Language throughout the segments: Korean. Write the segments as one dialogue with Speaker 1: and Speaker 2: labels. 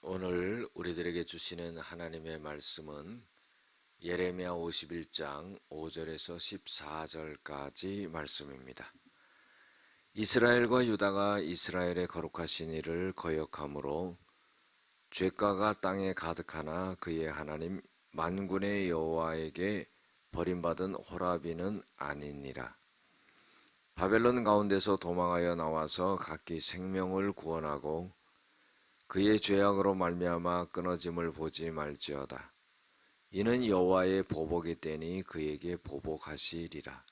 Speaker 1: 오늘 우리들에게 주시는 하나님의 말씀은 예레미야 51장 5절에서 14절까지 말씀입니다. 이스라엘과 유다가 이스라엘의 거룩하신 이를 거역함으로 죄가가 땅에 가득하나 그의 하나님 만군의 여호와에게 버림받은 호라비는 아니니라. 바벨론 가운데서 도망하여 나와서 각기 생명을 구원하고 그의 죄악으로 말미암아 끊어짐을 보지 말지어다. 이는 여호와의 보복이 때니 그에게 보복하시리라.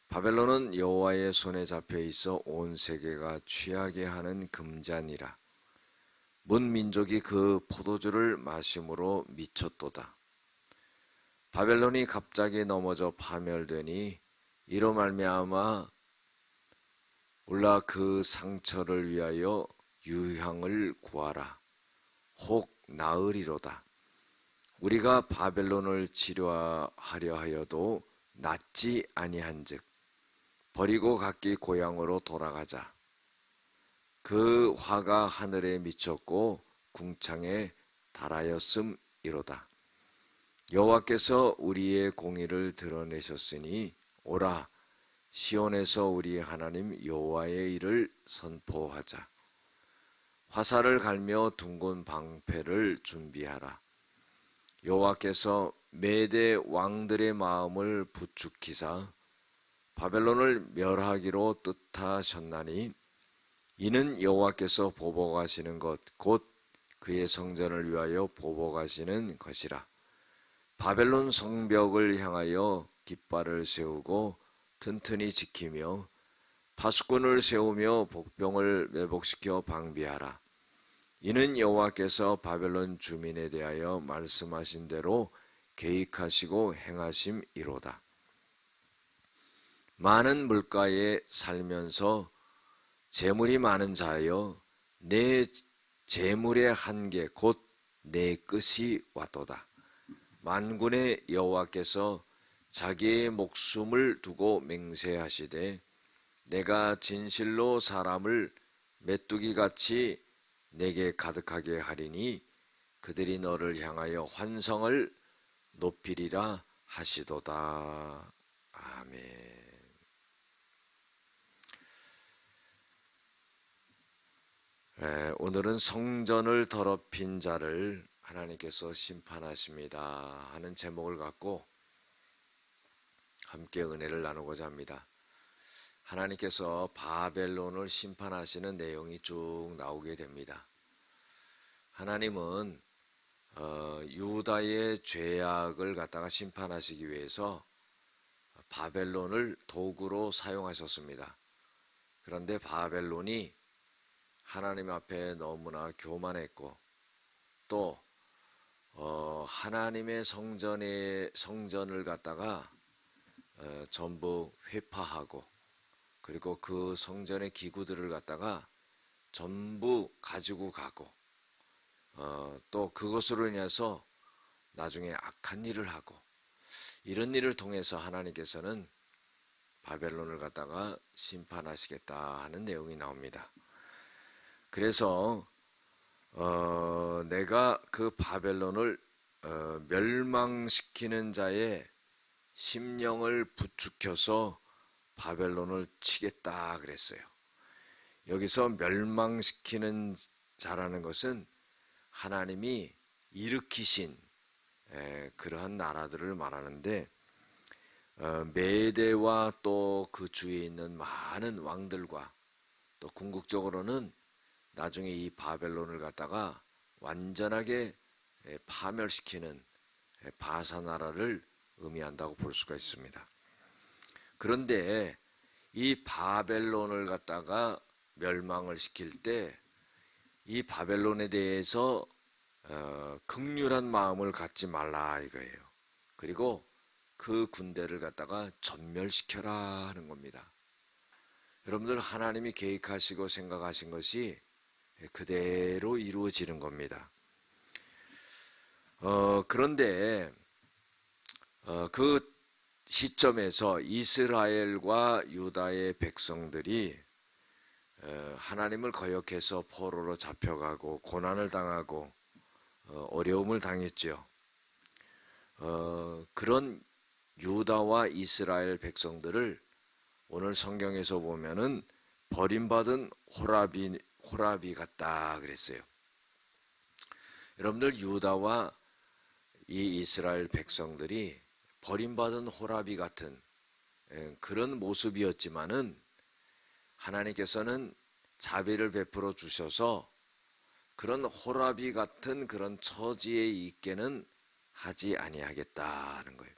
Speaker 1: 바벨론은 여호와의 손에 잡혀 있어 온 세계가 취하게 하는 금잔이라. 문 민족이 그 포도주를 마심으로 미쳤도다. 바벨론이 갑자기 넘어져 파멸되니 이로 말미암아 올라 그 상처를 위하여 유향을 구하라. 혹 나으리로다. 우리가 바벨론을 치료하려 하여도 낫지 아니한즉 버리고 각기 고향으로 돌아가자. 그 화가 하늘에 미쳤고 궁창에 달하였음이로다. 여호와께서 우리의 공의를 드러내셨으니 오라 시온에서 우리 하나님 여호와의 일을 선포하자. 화살을 갈며 둥근 방패를 준비하라. 여호와께서 메대 왕들의 마음을 부축히사 바벨론을 멸하기로 뜻하셨나니 이는 여호와께서 보복하시는 것 곧 그의 성전을 위하여 보복하시는 것이라. 바벨론 성벽을 향하여 깃발을 세우고 튼튼히 지키며 파수꾼을 세우며 복병을 매복시켜 방비하라. 이는 여호와께서 바벨론 주민에 대하여 말씀하신 대로 계획하시고 행하심이로다. 많은 물가에 살면서 재물이 많은 자여 내 재물의 한계 곧 내 끝이 왔도다. 만군의 여호와께서 자기의 목숨을 두고 맹세하시되 내가 진실로 사람을 메뚜기같이 내게 가득하게 하리니 그들이 너를 향하여 환성을 높이리라 하시도다. 아멘. 오늘은 성전을 더럽힌 자를 하나님께서 심판하십니다 하는 제목을 갖고 함께 은혜를 나누고자 합니다. 하나님께서 바벨론을 심판하시는 내용이 쭉 나오게 됩니다. 하나님은 유다의 죄악을 갖다가 심판하시기 위해서 바벨론을 도구로 사용하셨습니다. 그런데 바벨론이 하나님 앞에 너무나 교만했고 또 하나님의 성전을 갖다가 전부 회파하고 그리고 그 성전의 기구들을 갖다가 전부 가지고 가고 또 그것으로 인해서 나중에 악한 일을 하고 이런 일을 통해서 하나님께서는 바벨론을 갖다가 심판하시겠다 하는 내용이 나옵니다. 그래서 내가 그 바벨론을 멸망시키는 자의 심령을 부추겨서 바벨론을 치겠다 그랬어요. 여기서 멸망시키는 자라는 것은 하나님이 일으키신 그러한 나라들을 말하는데 메대와 또 그 주위에 있는 많은 왕들과 또 궁극적으로는 나중에 이 바벨론을 갖다가 완전하게 파멸시키는 바사 나라를 의미한다고 볼 수가 있습니다. 그런데 이 바벨론을 갖다가 멸망을 시킬 때 이 바벨론에 대해서 긍휼한 마음을 갖지 말라 이거예요. 그리고 그 군대를 갖다가 전멸시켜라 하는 겁니다. 여러분들 하나님이 계획하시고 생각하신 것이 그대로 이루어지는 겁니다. 그런데 그 시점에서 이스라엘과 유다의 백성들이 하나님을 거역해서 포로로 잡혀가고 고난을 당하고 어려움을 당했지요. 그런 유다와 이스라엘 백성들을 오늘 성경에서 보면은 버림받은 호라비 같다 그랬어요. 여러분들, 유다와 이 이스라엘 백성들이 버림받은 호라비 같은 그런 모습이었지만은 하나님께서는 자비를 베풀어 주셔서 그런 호라비 같은 그런 처지에 있게는 하지 아니하겠다는 거예요.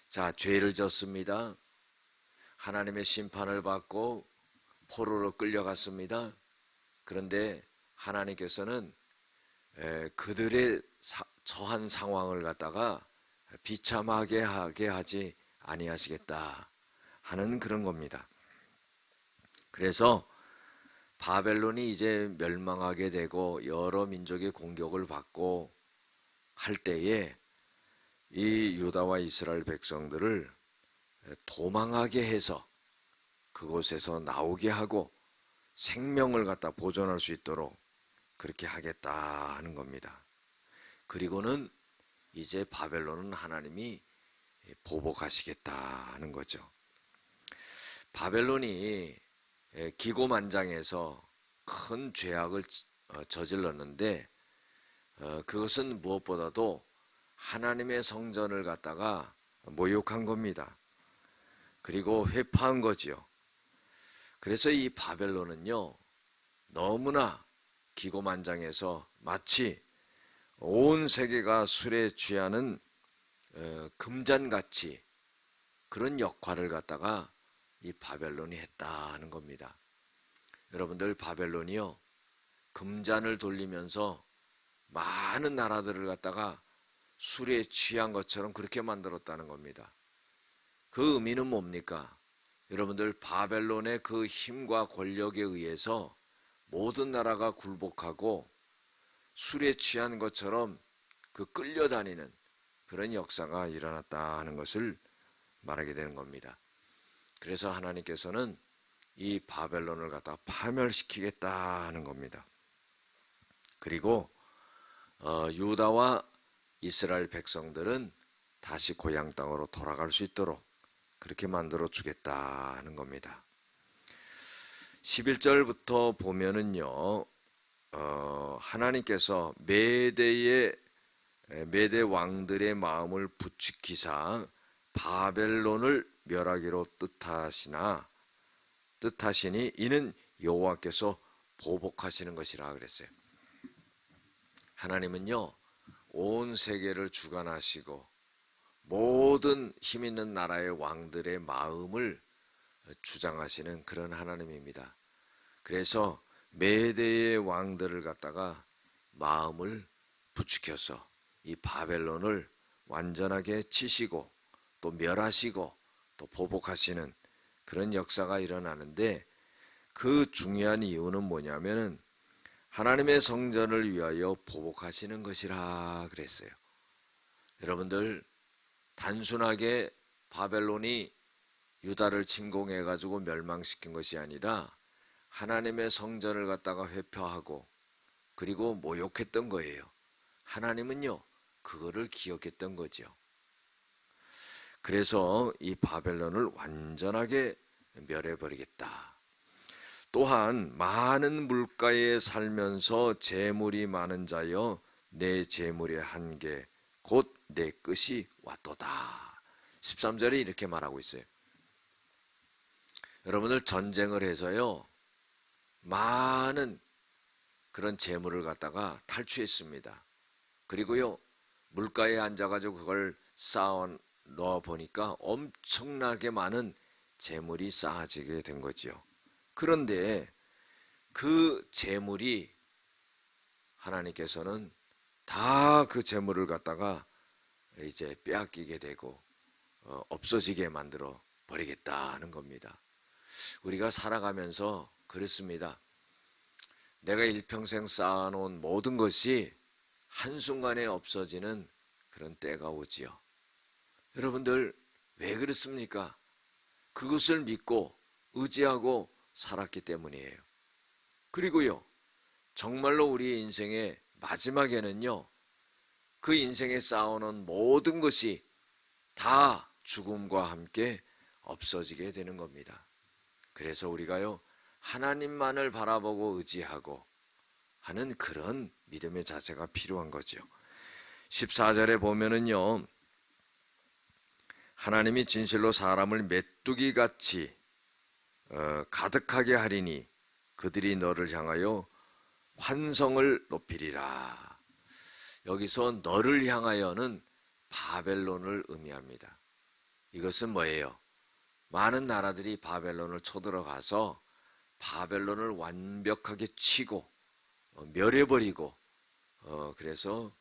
Speaker 1: 자, 죄를 졌습니다. 하나님의 심판을 받고 포로로 끌려갔습니다. 그런데 하나님께서는 그들의 처한 상황을 갖다가 비참하게 하게 하지 아니하시겠다 하는 그런 겁니다. 그래서 바벨론이 이제 멸망하게 되고 여러 민족의 공격을 받고 할 때에 이 유다와 이스라엘 백성들을 도망하게 해서 그곳에서 나오게 하고 생명을 갖다 보존할 수 있도록 그렇게 하겠다 하는 겁니다. 그리고는 이제 바벨론은 하나님이 보복하시겠다 하는 거죠. 바벨론이 기고만장해서 큰 죄악을 저질렀는데 그것은 무엇보다도 하나님의 성전을 갖다가 모욕한 겁니다. 그리고 회파한 거지요. 그래서 이 바벨론은요, 너무나 기고만장해서 마치 온 세계가 술에 취하는 금잔같이 그런 역할을 갖다가 이 바벨론이 했다 하는 겁니다. 여러분들, 바벨론이요, 금잔을 돌리면서 많은 나라들을 갖다가 술에 취한 것처럼 그렇게 만들었다는 겁니다. 그 의미는 뭡니까? 여러분들, 바벨론의 그 힘과 권력에 의해서 모든 나라가 굴복하고 술에 취한 것처럼 그 끌려다니는 그런 역사가 일어났다 하는 것을 말하게 되는 겁니다. 그래서 하나님께서는 이 바벨론을 갖다 파멸시키겠다 하는 겁니다. 그리고 유다와 이스라엘 백성들은 다시 고향 땅으로 돌아갈 수 있도록 그렇게 만들어 주겠다 하는 겁니다. 11절부터 보면은요, 하나님께서 메대 왕들의 마음을 부추기사 바벨론을 멸하기로 뜻하시니 이는 여호와께서 보복하시는 것이라 그랬어요. 하나님은요, 온 세계를 주관하시고 모든 힘 있는 나라의 왕들의 마음을 주장하시는 그런 하나님입니다. 그래서 메대의 왕들을 갖다가 마음을 부추겨서 이 바벨론을 완전하게 치시고 또 멸하시고 또 보복하시는 그런 역사가 일어나는데, 그 중요한 이유는 뭐냐면은 하나님의 성전을 위하여 보복하시는 것이라 그랬어요. 여러분들, 단순하게 바벨론이 유다를 침공해 가지고 멸망시킨 것이 아니라 하나님의 성전을 갖다가 회표하고 그리고 모욕했던 거예요. 하나님은요, 그거를 기억했던 거죠. 그래서 이 바벨론을 완전하게 멸해버리겠다. 또한 많은 물가에 살면서 재물이 많은 자여 내 재물의 한계 곧 내 끝이 왔도다. 13절에 이렇게 말하고 있어요. 여러분들, 전쟁을 해서요, 많은 그런 재물을 갖다가 탈취했습니다. 그리고요, 물가에 앉아가지고 그걸 쌓아 넣어 보니까 엄청나게 많은 재물이 쌓아지게 된 거죠. 그런데 그 재물이 하나님께서는 다 그 재물을 갖다가 이제 빼앗기게 되고 없어지게 만들어 버리겠다는 겁니다. 우리가 살아가면서 그렇습니다. 내가 일평생 쌓아놓은 모든 것이 한순간에 없어지는 그런 때가 오지요. 여러분들, 왜 그렇습니까? 그것을 믿고 의지하고 살았기 때문이에요. 그리고요, 정말로 우리의 인생의 마지막에는요, 그 인생에 쌓아놓은 모든 것이 다 죽음과 함께 없어지게 되는 겁니다. 그래서 우리가요, 하나님만을 바라보고 의지하고 하는 그런 믿음의 자세가 필요한 거죠. 14절에 보면은요, 하나님이 진실로 사람을 메뚜기같이 가득하게 하리니 그들이 너를 향하여 환성을 높이리라. 여기서 너를 향하여는 바벨론을 의미합니다. 이것은 뭐예요? 많은 나라들이 바벨론을 쳐들어가서 바벨론을 완벽하게 치고 멸해버리고 그래서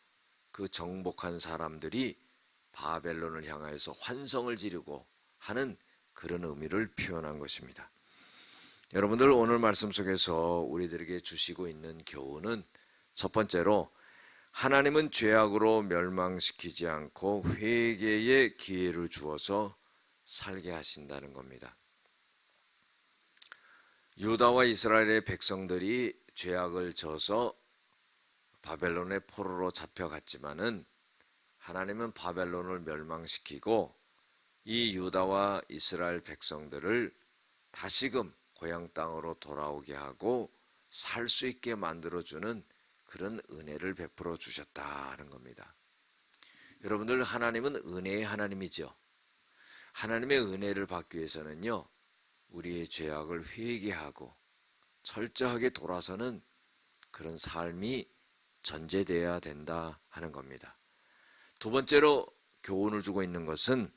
Speaker 1: 그 정복한 사람들이 바벨론을 향하여서 환성을 지르고 하는 그런 의미를 표현한 것입니다. 여러분들, 오늘 말씀 속에서 우리들에게 주시고 있는 교훈은 첫 번째로 하나님은 죄악으로 멸망시키지 않고 회개의 기회를 주어서 살게 하신다는 겁니다. 유다와 이스라엘의 백성들이 죄악을 져서 바벨론의 포로로 잡혀갔지만은 하나님은 바벨론을 멸망시키고 이 유다와 이스라엘 백성들을 다시금 고향 땅으로 돌아오게 하고 살 수 있게 만들어주는 그런 은혜를 베풀어 주셨다는 겁니다. 여러분들, 하나님은 은혜의 하나님이죠. 하나님의 은혜를 받기 위해서는요, 우리의 죄악을 회개하고 철저하게 돌아서는 그런 삶이 전제되어야 된다 하는 겁니다. 두 번째로 교훈을 주고 있는 것은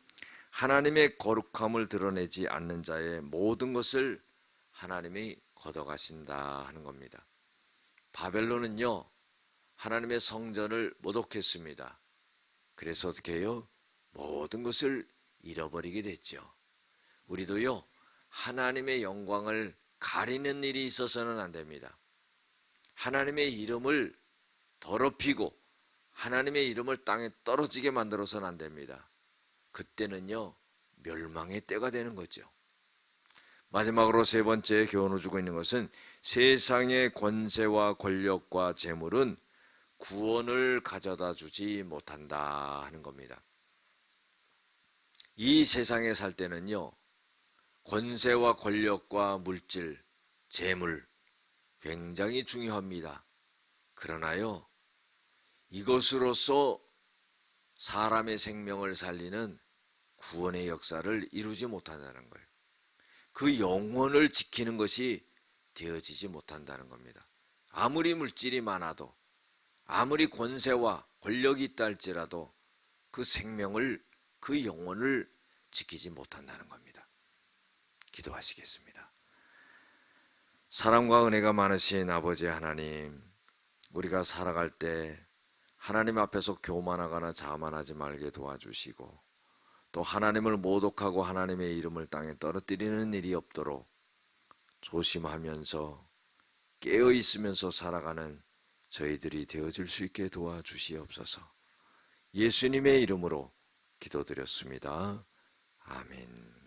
Speaker 1: 하나님의 거룩함을 드러내지 않는 자의 모든 것을 하나님이 걷어가신다 하는 겁니다. 바벨론은요, 하나님의 성전을 모독했습니다. 그래서 어떻게 해요? 모든 것을 잃어버리게 됐죠. 우리도요, 하나님의 영광을 가리는 일이 있어서는 안 됩니다. 하나님의 이름을 더럽히고 하나님의 이름을 땅에 떨어지게 만들어서는 안 됩니다. 그때는요, 멸망의 때가 되는 거죠. 마지막으로 세 번째 교훈을 주고 있는 것은 세상의 권세와 권력과 재물은 구원을 가져다 주지 못한다 하는 겁니다. 이 세상에 살 때는요, 권세와 권력과 물질, 재물 굉장히 중요합니다. 그러나요, 이것으로서 사람의 생명을 살리는 구원의 역사를 이루지 못한다는 거예요. 그 영혼을 지키는 것이 되어지지 못한다는 겁니다. 아무리 물질이 많아도, 아무리 권세와 권력이 있다 할지라도 그 생명을, 그 영혼을 지키지 못한다는 겁니다. 기도하시겠습니다. 사랑과 은혜가 많으신 아버지 하나님, 우리가 살아갈 때 하나님 앞에서 교만하거나 자만하지 말게 도와주시고, 또 하나님을 모독하고 하나님의 이름을 땅에 떨어뜨리는 일이 없도록 조심하면서 깨어 있으면서 살아가는 저희들이 되어질 수 있게 도와주시옵소서. 예수님의 이름으로 기도드렸습니다. 아멘.